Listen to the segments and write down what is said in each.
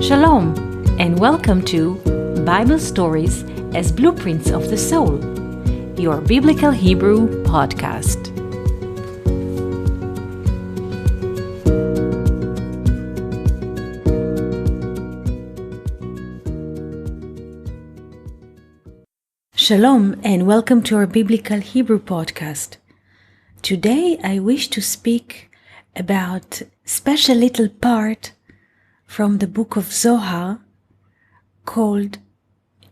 Shalom, and welcome to Bible Stories as Blueprints of the Soul, your Biblical Hebrew podcast. Shalom, and welcome to our Biblical Hebrew podcast. Today I wish to speak about a special little part from the Book of Zohar called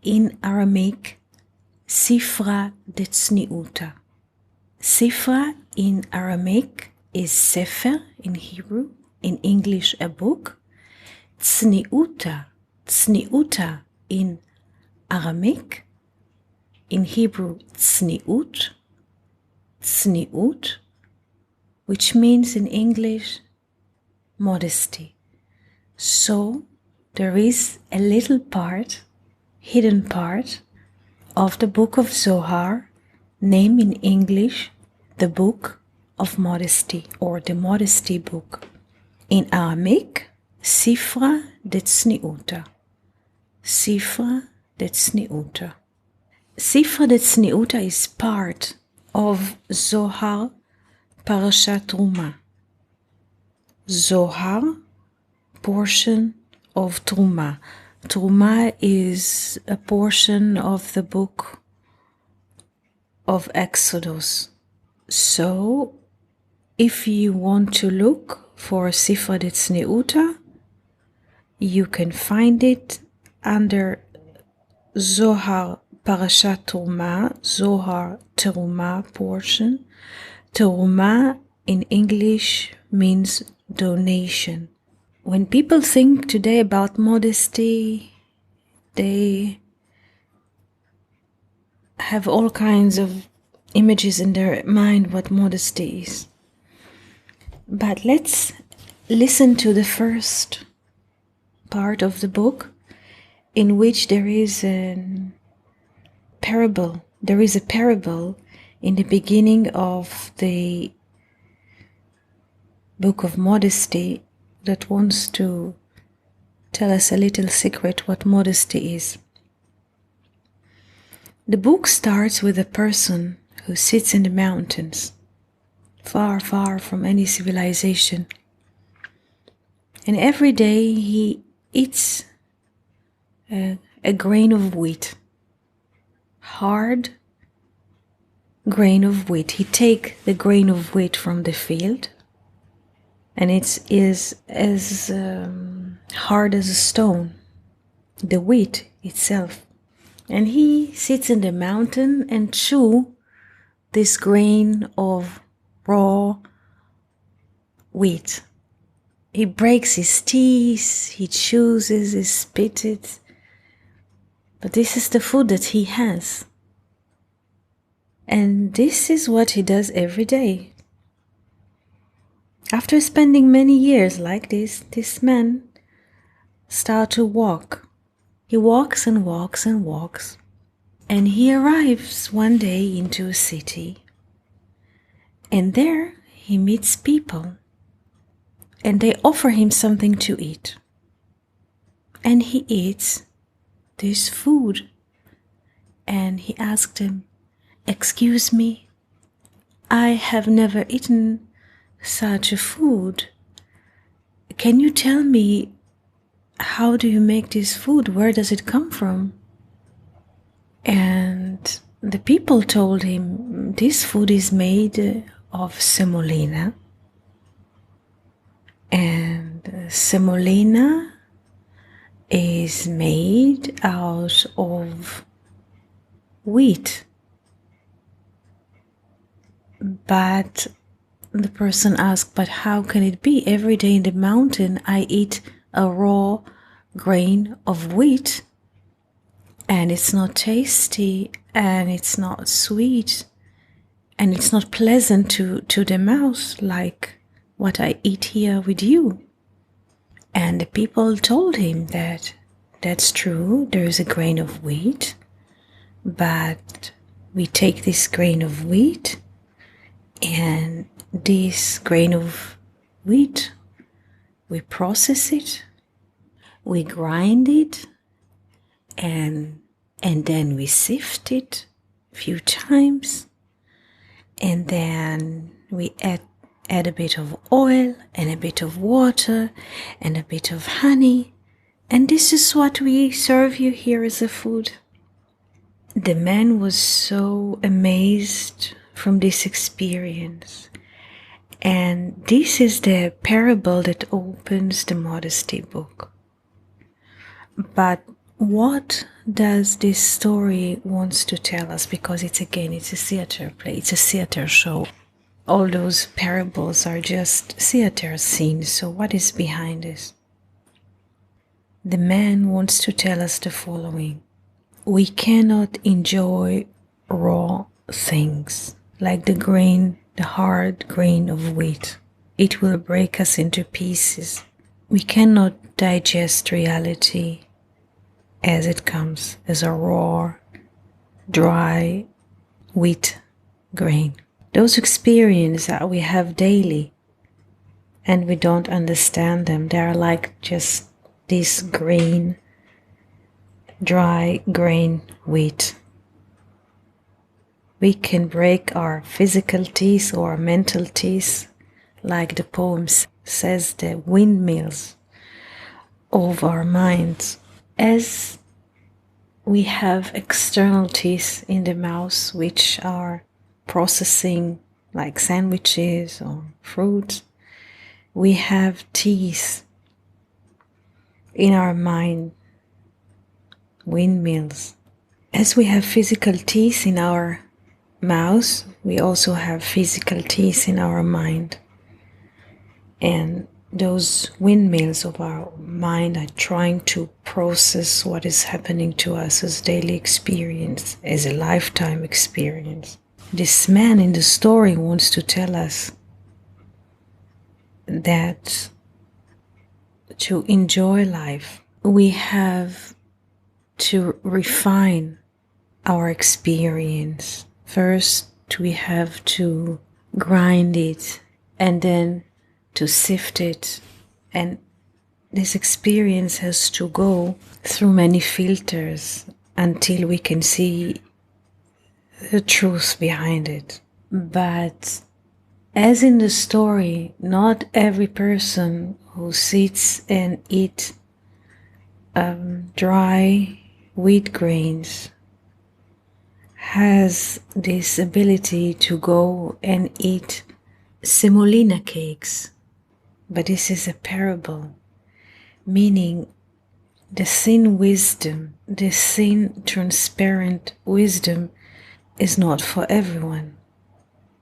in Aramaic Sifra Detzniuta. Sifra in Aramaic is Sefer in Hebrew, in English a book. Tzniuta in Aramaic, in Hebrew tzniut, which means in English modesty. So there is a little part, hidden part of the Book of Zohar, named in English the Book of Modesty or the Modesty Book. In Aramaic, Sifra Detzniuta. Sifra Detzniuta. Sifra Detzniuta is part of Zohar Parashat Truma. Zohar, portion of Truma. Truma is a portion of the book of Exodus. So, if you want to look for Sifra Detzniuta, you can find it under Zohar Parashat Truma, Zohar Teruma portion. Teruma in English means donation. When people think today about modesty, they have all kinds of images in their mind what modesty is. But let's listen to the first part of the book, in which there is a parable. There is a parable in the beginning of the Book of Modesty that wants to tell us a little secret what modesty is. The book starts with a person who sits in the mountains, far, far from any civilization. And every day he eats a grain of wheat, hard grain of wheat. He takes the grain of wheat from the field, and it is as hard as a stone, the wheat itself. And he sits in the mountain and chew this grain of raw wheat. He breaks his teeth, he chews, he spits it. But this is the food that he has. And this is what he does every day. After spending many years like this man starts to walk. He walks and walks and walks. And he arrives one day into a city. And there he meets people. And they offer him something to eat. And he eats this food. And he asked them, "Excuse me, I have never eaten such a food. Can you tell me, how do you make this food? Where does it come from?" And the people told him, "This food is made of semolina. And semolina is made out of wheat." But the person asked, "But how can it be? Every day in the mountain I eat a raw grain of wheat, and it's not tasty, and it's not sweet, and it's not pleasant to the mouth like what I eat here with you." And the people told him that that's true, there is a grain of wheat, but we take this grain of wheat, and this grain of wheat, we process it, we grind it, and then we sift it a few times, and then we add a bit of oil and a bit of water and a bit of honey, and this is what we serve you here as a food. The man was so amazed from this experience, and this is the parable that opens the Modesty book. But what does this story wants to tell us? Because it's a theater play, it's a theater show. All those parables are just theater scenes. So what is behind this? The man wants to tell us the following. We cannot enjoy raw things like the grain, the hard grain of wheat. It will break us into pieces. We cannot digest reality as it comes, as a raw, dry wheat grain. Those experiences that we have daily and we don't understand them, they are like just this grain, dry grain wheat. We can break our physical teeth or mental teeth, like the poem says, the windmills of our minds. As we have external teeth in the mouth, which are processing like sandwiches or fruits, we have teeth in our mind, windmills. As we have physical teeth in our mouth, we also have physical teeth in our mind. And those windmills of our mind are trying to process what is happening to us as daily experience, as a lifetime experience. This man in the story wants to tell us that to enjoy life, we have to refine our experience. First, we have to grind it and then to sift it, and this experience has to go through many filters until we can see the truth behind it. But as in the story, not every person who sits and eats dry wheat grains has this ability to go and eat semolina cakes. But this is a parable, meaning the thin wisdom, the thin transparent wisdom is not for everyone.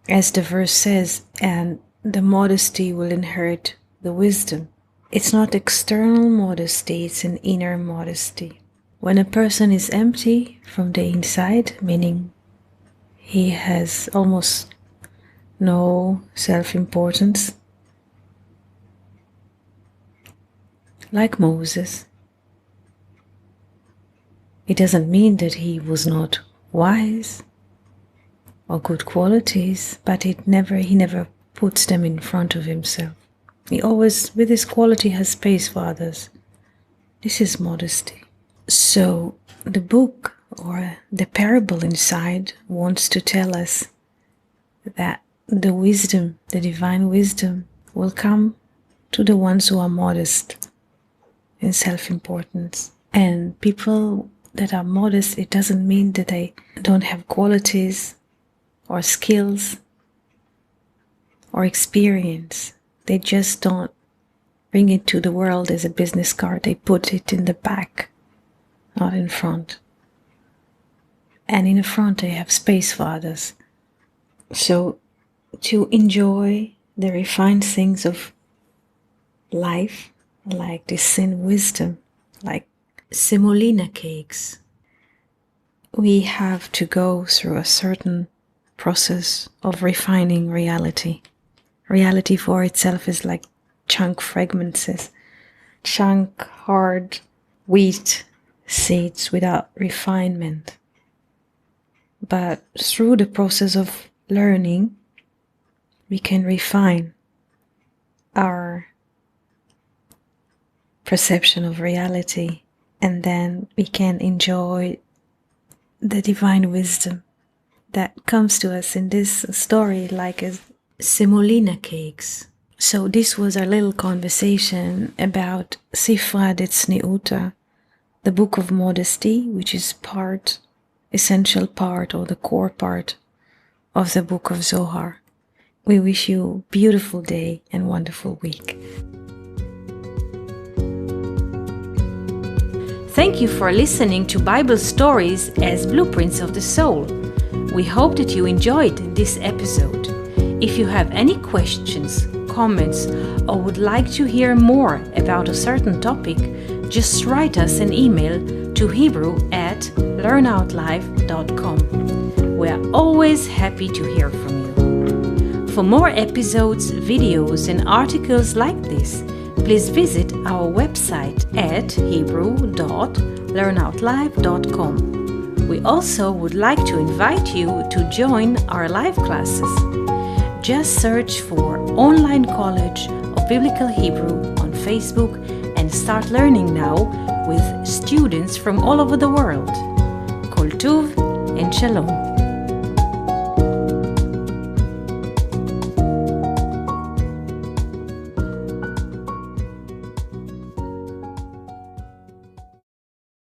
As the verse says, and the modesty will inherit the wisdom. It's not external modesty, it's an inner modesty. When a person is empty from the inside, meaning he has almost no self-importance, like Moses, it doesn't mean that he was not wise or good qualities, but he never puts them in front of himself. He always, with his quality, has space for others. This is modesty. So the book or the parable inside wants to tell us that the wisdom, the divine wisdom, will come to the ones who are modest in self-importance. And people that are modest, it doesn't mean that they don't have qualities or skills or experience. They just don't bring it to the world as a business card. They put it in the back, not in front. And in the front they have space for others. So to enjoy the refined things of life, like this thin wisdom, like semolina cakes, we have to go through a certain process of refining reality. Reality for itself is like chunk fragments, chunk hard wheat seeds without refinement. But through the process of learning, we can refine our perception of reality, and then we can enjoy the divine wisdom that comes to us in this story like as semolina cakes. So this was our little conversation about Sifra Detzniuta, the Book of Modesty, which is essential part or the core part of the Book of Zohar. We wish you a beautiful day and wonderful week. Thank you for listening to Bible Stories as Blueprints of the Soul. We hope that you enjoyed this episode. If you have any questions, comments, or would like to hear more about a certain topic, just write us an email to hebrew@learnoutlive.com. We are always happy to hear from you. For more episodes, videos, and articles like this, please visit our website at hebrew.learnoutlive.com. We also would like to invite you to join our live classes. Just search for Online College of Biblical Hebrew on Facebook and start learning now with students from all over the world. Koltuv and Shalom.